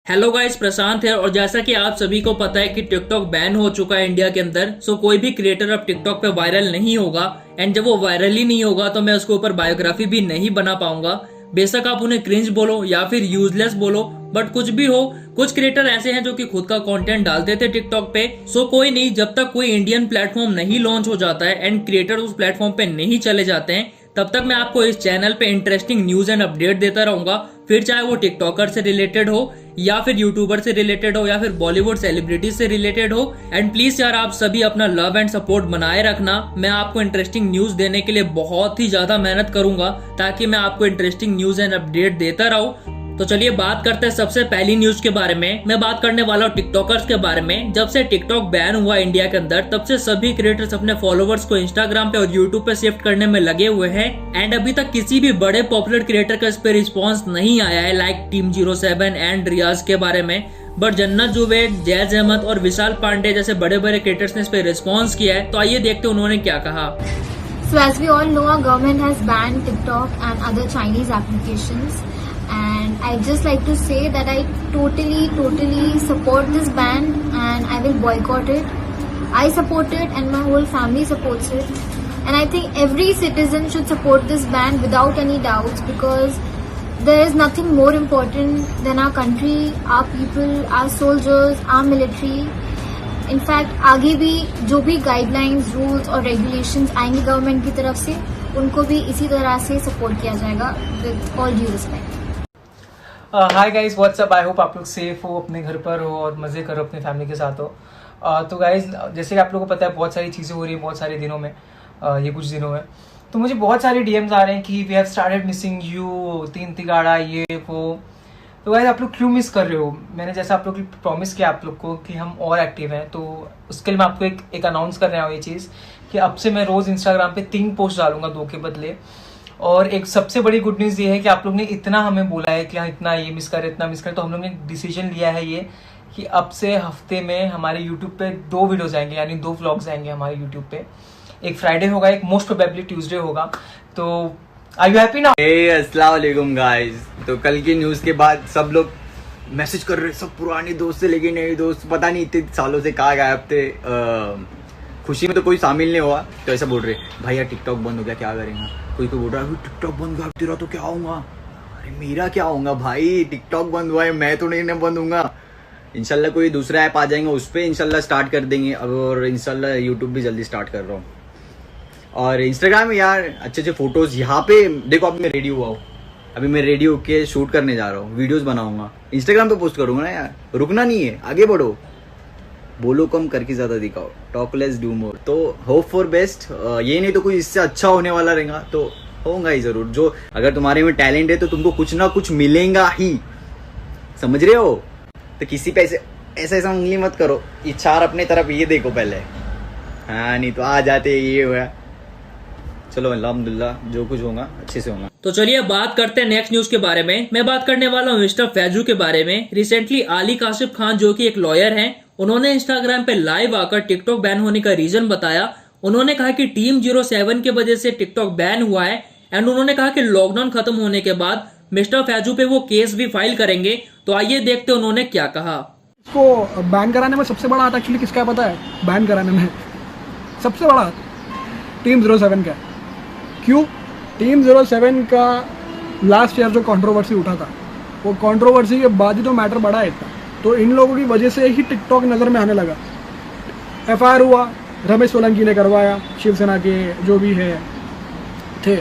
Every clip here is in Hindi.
हेलो गाइस, प्रशांत है। और जैसा कि आप सभी को पता है कि टिकटॉक बैन हो चुका है इंडिया के अंदर। सो कोई भी क्रिएटर अब टिकटॉक पे वायरल नहीं होगा। एंड जब वो वायरल ही नहीं होगा तो मैं उसके ऊपर बायोग्राफी भी नहीं बना पाऊंगा। बेशक आप उन्हें क्रिंज बोलो या फिर यूजलेस बोलो, बट कुछ भी हो, कुछ क्रिएटर ऐसे हैं जो कि खुद का कंटेंट डालते थे टिकटॉक पे। सो कोई नहीं, जब तक कोई इंडियन प्लेटफॉर्म नहीं लॉन्च हो जाता है एंड क्रिएटर उस प्लेटफॉर्म पे नहीं चले जाते हैं, तब तक मैं आपको इस चैनल पे इंटरेस्टिंग न्यूज एंड अपडेट देता रहूंगा। फिर चाहे वो टिकटॉकर से रिलेटेड हो या फिर यूट्यूबर से रिलेटेड हो या फिर बॉलीवुड सेलिब्रिटी से रिलेटेड हो। एंड प्लीज यार, आप सभी अपना लव एंड सपोर्ट बनाए रखना। मैं आपको इंटरेस्टिंग न्यूज देने के लिए बहुत ही ज्यादा मेहनत करूंगा ताकि मैं आपको इंटरेस्टिंग न्यूज एंड अपडेट देता रहूं। तो चलिए बात करते हैं सबसे पहली न्यूज के बारे में। मैं बात करने वाला हूँ टिकटॉकर्स के बारे में। जब से टिकटॉक बैन हुआ इंडिया के अंदर, तब से सभी क्रिएटर्स अपने फॉलोवर्स को इंस्टाग्राम पे और यूट्यूब पे शिफ्ट करने में लगे हुए हैं। एंड अभी तक किसी भी बड़े पॉपुलर क्रिएटर का इस पे रिस्पॉन्स नहीं आया है, लाइक टीम 07 एंड रियाज के बारे में। बट जन्नत जुबैर, जैज अहमद और विशाल पांडे जैसे बड़े बड़े क्रिएटर्स ने इस पे रिस्पॉन्स किया है। तो आइए देखते हैं उन्होंने क्या कहा। So as we all know, our government has banned TikTok and other Chinese applications. And I'd just like to say that I totally support this ban and I will boycott it. I support it and my whole family supports it. And I think every citizen should support this ban without any doubts, because there is nothing more important than our country, our people, our soldiers, our military. In fact आगे भी जो भी गाइडलाइंस, रूल्स और रेगुलेशंस आएंगे गवर्नमेंट की तरफ से, उनको भी इसी तरह से सपोर्ट किया जाएगा with all due respect. Hi guys, what's up. I hope आप लोग सेफ हो, अपने घर पर हो और मज़े करो, अपनी फैमिली के साथ हो। तो गाइस, जैसे कि आप लोगों को पता है, बहुत सारी चीज़ें हो रही हैं बहुत सारे दिनों में, ये कुछ दिनों में। तो मुझे बहुत सारे डीएम्स आ रहे हैं कि we have started missing you, तीन तिगाड़ा, ये वो। तो गाइस, आप लोग क्यों मिस कर रहे हो? मैंने जैसा आप लोग को प्रॉमिस किया आप लोग को कि हम और एक्टिव हैं, तो उसके लिए मैं आपको एक अनाउंस कर रहा हूँ ये चीज़ कि अब से मैं रोज़ इंस्टाग्राम पे 3 पोस्ट डालूंगा, 2 के बदले। और एक सबसे बड़ी गुड न्यूज़ ये है कि आप लोग ने इतना हमें बोला है कि हाँ इतना ये मिस कर, इतना मिस कर, तो हम लोग ने डिसीजन लिया है ये कि अब से हफ्ते में हमारे यूट्यूब पे 2 वीडियोज़ आएंगे, यानी 2 व्लॉग्स आएंगे हमारे यूट्यूब पे। एक फ्राइडे होगा, एक मोस्ट प्रोबेबली ट्यूसडे होगा। तो आर यू हैप्पी नाउ? अस्सलाम वालेकुम गाइस। तो कल की न्यूज़ के बाद सब लोग मैसेज कर रहे, सब पुराने दोस्त से लेके नए दोस्त, पता नहीं इतने सालों से कहाँ गायब थे। खुशी में तो कोई शामिल नहीं हुआ, तो ऐसा बोल रहे भाई यार टिकटॉक बंद हो गया, क्या करेंगे? कोई बोल रहा है टिकटॉक बंद हुआ तेरा तो क्या होगा? अरे मेरा क्या होगा भाई, टिकटॉक बंद हुआ है, मैं तो नहीं बंद होऊंगा। इंशाल्लाह कोई दूसरा ऐप आ जाएंगे, उस पर इंशाल्लाह स्टार्ट कर देंगे। और इंशाल्लाह यूट्यूब भी जल्दी स्टार्ट कर रहा हूँ। और इंस्टाग्राम में यार अच्छे अच्छे फोटोज, यहाँ पे देखो, अभी मैं रेडी हुआ हूँ, अभी मैं रेडी होके शूट करने जा रहा हूँ, वीडियोस बनाऊंगा, इंस्टाग्राम पे पोस्ट करूंगा ना यार। रुकना नहीं है, आगे बढ़ो, बोलो कम करके ज्यादा दिखाओ, टॉक लेस डू मोर। तो होप फॉर बेस्ट, ये नहीं तो कोई इससे अच्छा होने वाला रहेगा, तो होगा ही जरूर। जो अगर तुम्हारे में टैलेंट है तो तुमको कुछ ना कुछ मिलेगा ही, समझ रहे हो? तो किसी पे ऐसा उंगली मत करो, इच्छा अपने तरफ ये देखो पहले, हाँ नहीं तो आ जाते ये हुआ। चलो अल्हम्दुलिल्लाह, जो कुछ होगा अच्छे से होगा। तो चलिए बात करते हैं नेक्स्ट न्यूज के बारे में। मैं बात करने वाला हूँ मिस्टर फैजू के बारे में। रिसेंटली आली काशिफ खान, जो कि एक लॉयर हैं, उन्होंने इंस्टाग्राम पे लाइव आकर टिकटॉक बैन होने का रीजन बताया। उन्होंने कहा कि टीम 07 के वजह से टिकटॉक बैन हुआ है। एंड उन्होंने कहा कि लॉकडाउन खत्म होने के बाद मिस्टर फैजू पे वो केस भी फाइल करेंगे। तो आइए देखते हैं उन्होंने क्या कहा। इसको बैन कराने में सबसे बड़ा हाथ एक्चुअली किसका पता है? बैन कराने में सबसे बड़ा हाथ टीम 07 का। क्यों? टीम 07 का लास्ट ईयर जो कंट्रोवर्सी उठा था, वो कंट्रोवर्सी के बाद ही तो मैटर बढ़ा है इतना। तो इन लोगों की वजह से ही टिकटॉक नज़र में आने लगा। एफआईआर हुआ, रमेश सोलंकी ने करवाया, शिवसेना के जो भी है थे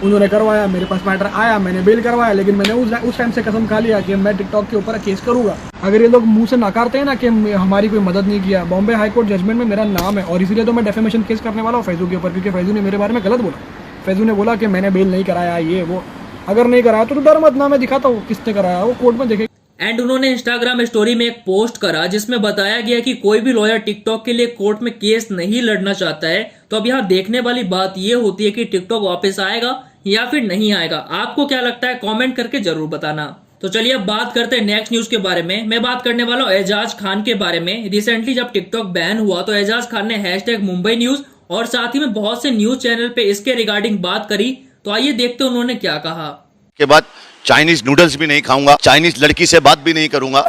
उन्होंने करवाया, मेरे पास मैटर आया, मैंने बेल करवाया। लेकिन मैंने उस टाइम से कसम खा लिया कि मैं टिकटॉक के ऊपर केस करूँगा। अगर ये लोग मुंह से नकारते हैं ना कि हमारी कोई मदद नहीं किया, बॉम्बे हाई कोर्ट जजमेंट में मेरा नाम है और इसीलिए तो मैं डेफेमेशन केस करने वाला हूँ फैजू के ऊपर, क्योंकि फैजू ने मेरे बारे में गलत बोला। फैजू ने बोला कि मैंने बेल नहीं कराया, ये वो। अगर नहीं कराया तो डर मत ना, मैं दिखाता हूँ किसने कराया, वो कोर्ट में देखे। एंड उन्होंने इंस्टाग्राम स्टोरी में एक पोस्ट करा जिसमें बताया गया कि कोई भी लॉयर टिकटॉक के लिए कोर्ट में केस नहीं लड़ना चाहता है। तो अब यहाँ देखने वाली बात ये होती है कि टिकटॉक वापस आएगा या फिर नहीं आएगा। आपको क्या लगता है? कमेंट करके जरूर बताना। तो चलिए अब बात करते हैं नेक्स्ट न्यूज के बारे में। मैं बात करने वाला हूँ एजाज खान के बारे में। रिसेंटली जब टिकटॉक बैन हुआ तो एजाज खान ने #मुंबई न्यूज और साथ ही में बहुत से न्यूज चैनल पे इसके रिगार्डिंग बात करी। तो आइए देखते हैं उन्होंने क्या कहा। के बाद चाइनीज नूडल्स भी नहीं खाऊंगा, चाइनीज लड़की से बात भी नहीं करूंगा।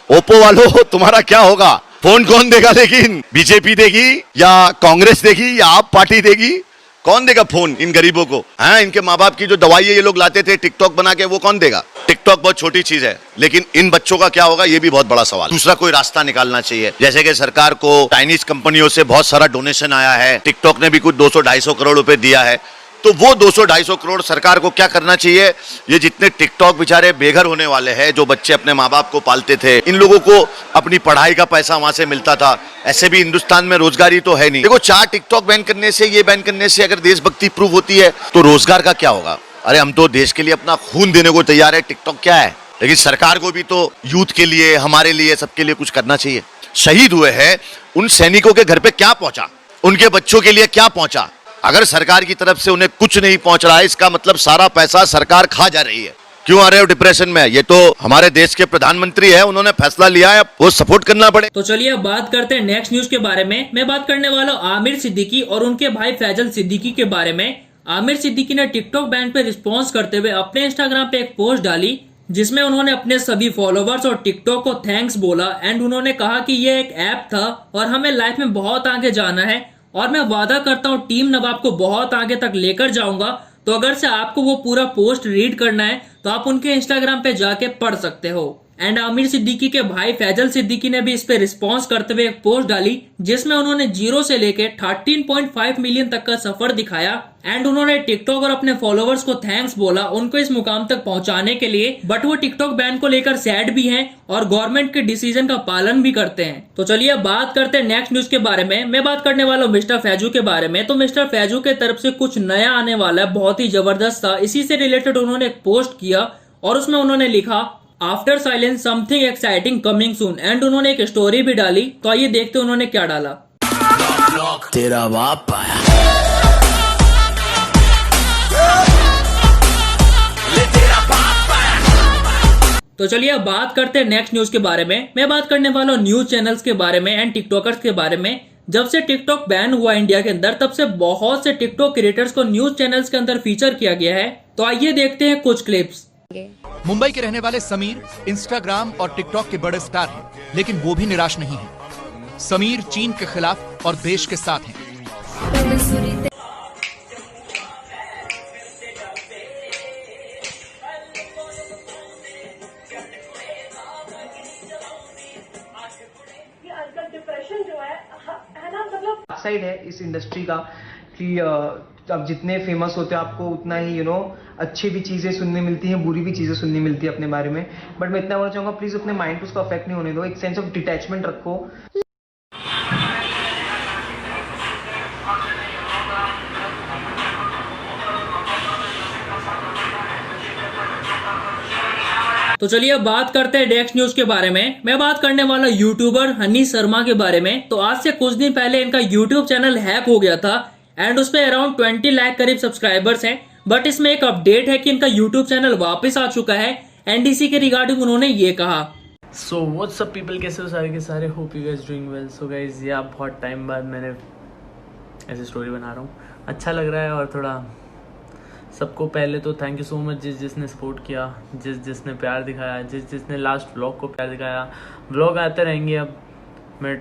ओप्पो वालों तुम्हारा क्या होगा? फोन कौन देगा? लेकिन बीजेपी देगी या कांग्रेस देगी या आप पार्टी देगी? कौन देगा फोन इन गरीबों को? हाँ, इनके माँ बाप की जो दवाई ये लोग लाते थे टिकटॉक बना के, वो कौन देगा? टिकटॉक बहुत छोटी चीज है, लेकिन इन बच्चों का क्या होगा ये भी बहुत बड़ा सवाल। दूसरा कोई रास्ता निकालना चाहिए, जैसे कि सरकार को चाइनीज कंपनियों से बहुत सारा डोनेशन आया है, टिकटॉक ने भी कुछ 200-250 करोड़ रुपए दिया है, तो वो 200-250 करोड़ सरकार को क्या करना चाहिए? ये जितने टिकटॉक बेचारे बेघर होने वाले हैं, जो बच्चे अपने माँ बाप को पालते थे, इन लोगों को अपनी पढ़ाई का पैसा वहां से मिलता था। ऐसे भी हिंदुस्तान में रोजगारी तो है नहीं। देखो, 4 टिकटॉक बैन करने से, ये बैन करने से अगर देशभक्ति प्रूव होती है तो रोजगार का क्या होगा? अरे हम तो देश के लिए अपना खून देने को तैयार है, टिकटॉक क्या है? लेकिन सरकार को भी तो यूथ के लिए, हमारे लिए, सबके लिए कुछ करना चाहिए। शहीद हुए हैं उन सैनिकों के घर पे क्या पहुंचा? उनके बच्चों के लिए क्या पहुंचा? अगर सरकार की तरफ से उन्हें कुछ नहीं पहुंच रहा है, इसका मतलब सारा पैसा सरकार खा जा रही है। क्यों आ रहे हो डिप्रेशन में? ये तो हमारे देश के प्रधानमंत्री है, उन्होंने फैसला लिया है, वो सपोर्ट करना पड़े। तो चलिए अब बात करते हैं नेक्स्ट न्यूज के बारे में। मैं बात करने वाला हूं आमिर सिद्दीकी और उनके भाई फैजल सिद्दीकी के बारे में। आमिर सिद्दीकी ने टिकटॉक बैन पे रिस्पॉन्स करते हुए अपने इंस्टाग्राम पे एक पोस्ट डाली, जिसमें उन्होंने अपने सभी फॉलोवर्स और टिकटॉक को थैंक्स बोला एंड उन्होंने कहा कि ये एक ऐप था और हमें लाइफ में बहुत आगे जाना है और मैं वादा करता हूँ टीम नवाब को बहुत आगे तक लेकर जाऊंगा। तो अगर से आपको वो पूरा पोस्ट रीड करना है तो आप उनके इंस्टाग्राम पे जाके पढ़ सकते हो। एंड आमिर सिद्दीकी के भाई फैजल सिद्दीकी ने भी इस पे रिस्पॉन्स करते हुए एक पोस्ट डाली, जिसमें उन्होंने 0 से लेके 13.5 मिलियन तक का सफर दिखाया एंड उन्होंने टिकटॉक और अपने फॉलोवर्स को थैंक्स बोला उनको इस मुकाम तक पहुंचाने के लिए। बट वो टिकटॉक बैन को लेकर सैड भी हैं और गवर्नमेंट के डिसीजन का पालन भी करते हैं। तो चलिए बात करते हैं नेक्स्ट न्यूज के बारे में। मैं बात करने वाला हूँ मिस्टर फैजू के बारे में। तो मिस्टर फैजू के तरफ से कुछ नया आने वाला है, बहुत ही जबरदस्त था। इसी से रिलेटेड उन्होंने एक पोस्ट किया और उसमें उन्होंने लिखा after silence something exciting coming soon and उन्होंने एक स्टोरी भी डाली। तो आइए देखते हैं उन्होंने क्या डाला। तेरा बाप आया। तो चलिए अब बात करते हैं नेक्स्ट न्यूज के बारे में। मैं बात करने वाला हूँ न्यूज चैनल्स के बारे में एंड टिकटॉकर्स के बारे में। जब से टिकटॉक बैन हुआ इंडिया के अंदर, तब से बहुत से टिकटॉक क्रिएटर्स को न्यूज चैनल्स के अंदर फीचर किया गया है। तो आइए देखते हैं कुछ क्लिप्स। मुंबई के रहने वाले समीर इंस्टाग्राम और टिकटॉक के बड़े स्टार हैं, लेकिन वो भी निराश नहीं है। समीर चीन के खिलाफ और देश के साथ हैं। डिप्रेशन जो है ना, मतलब साइड है इस इंडस्ट्री का कि अब जितने फेमस होते हैं आपको उतना ही अच्छी भी चीज़ें सुनने मिलती हैं, बुरी भी चीज़ें सुनने मिलती है अपने बारे में। बट मैं इतना बोलना चाहूँगा, प्लीज़ अपने माइंड को उसका अफेक्ट नहीं होने दो, एक सेंस ऑफ डिटैचमेंट रखो। तो चलिए अब बात करते हैं नेक्स्ट न्यूज के बारे में। मैं बात करने वाला यूट्यूबर हनी शर्मा के बारे में। तो आज से कुछ दिन पहले इनका यूट्यूब चैनल हैक हो गया था एंड उस पे अराउंड 20 लाख करीब सब्सक्राइबर्स हैं। बट इसमें एक अपडेट है कि इनका यूट्यूब चैनल वापस आ चुका है एंड इसी के रिगार्डिंग उन्होंने ये कहा। सो व्हाट्स अप पीपल, कैसे हो सारे के सारे? Hope you guys doing well. So guys, ये आप बहुत टाइम बाद मैंने ऐसी स्टोरी बना रहा हूँ, अच्छा लग रहा है। और थोड़ा सबको पहले तो थैंक यू सो मच जिसने सपोर्ट किया, जिसने प्यार दिखाया, जिसने लास्ट व्लॉग को प्यार दिखाया। व्लॉग आते रहेंगे, अब मैं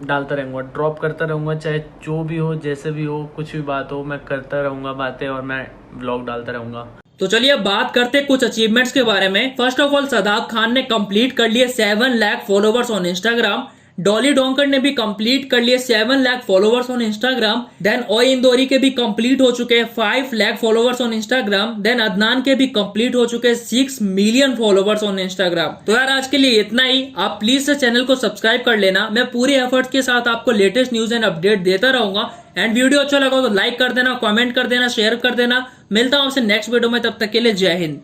डालता रहूँगा, ड्रॉप करता रहूँगा, चाहे जो भी हो, जैसे भी हो, कुछ भी बात हो, मैं करता रहूँगा बातें और मैं व्लॉग डालता रहूँगा। तो चलिए अब बात करते हैं कुछ अचीवमेंट्स के बारे में। First of all, Shadab Khan ने कंप्लीट कर लिए 7 lakh followers on Instagram. Dolly Donkar ने भी कंप्लीट कर लिए 7 lakh followers on Instagram. Then Oye Indori के भी कंप्लीट हो चुके हैं 5 lakh followers on Instagram. Then Adnan के भी कंप्लीट हो चुके हैं 6 मिलियन फॉलोवर्स ऑन इंस्टाग्राम। तो यार आज के लिए इतना ही। आप प्लीज से चैनल को सब्सक्राइब कर लेना। मैं पूरे एफर्ट्स के साथ आपको लेटेस्ट न्यूज एंड अपडेट देता रहूंगा। एंड वीडियो अच्छा लगा तो लाइक कर देना, कमेंट कर देना, शेयर कर देना। मिलता हूँ आपसे नेक्स्ट वीडियो में, तब तक के लिए जय Hind.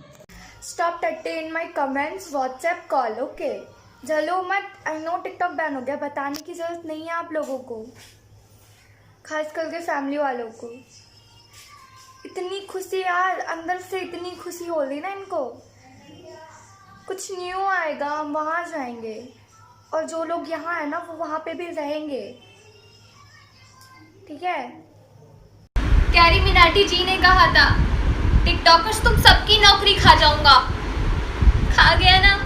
Stop touching in my comments, WhatsApp call, okay? चलो मत, आई नो टिकटॉक बैन हो गया, बताने की जरूरत नहीं है आप लोगों को, खास करके फैमिली वालों को। इतनी खुशी यार, अंदर से इतनी खुशी हो रही ना इनको। कुछ न्यू आएगा, हम वहाँ जाएंगे और जो लोग यहाँ है ना वो वहाँ पे भी रहेंगे, ठीक है? कैरी मिनाटी जी ने कहा था टिकटॉकर्स तुम सबकी नौकरी खा जाऊंगा। खा गया ना।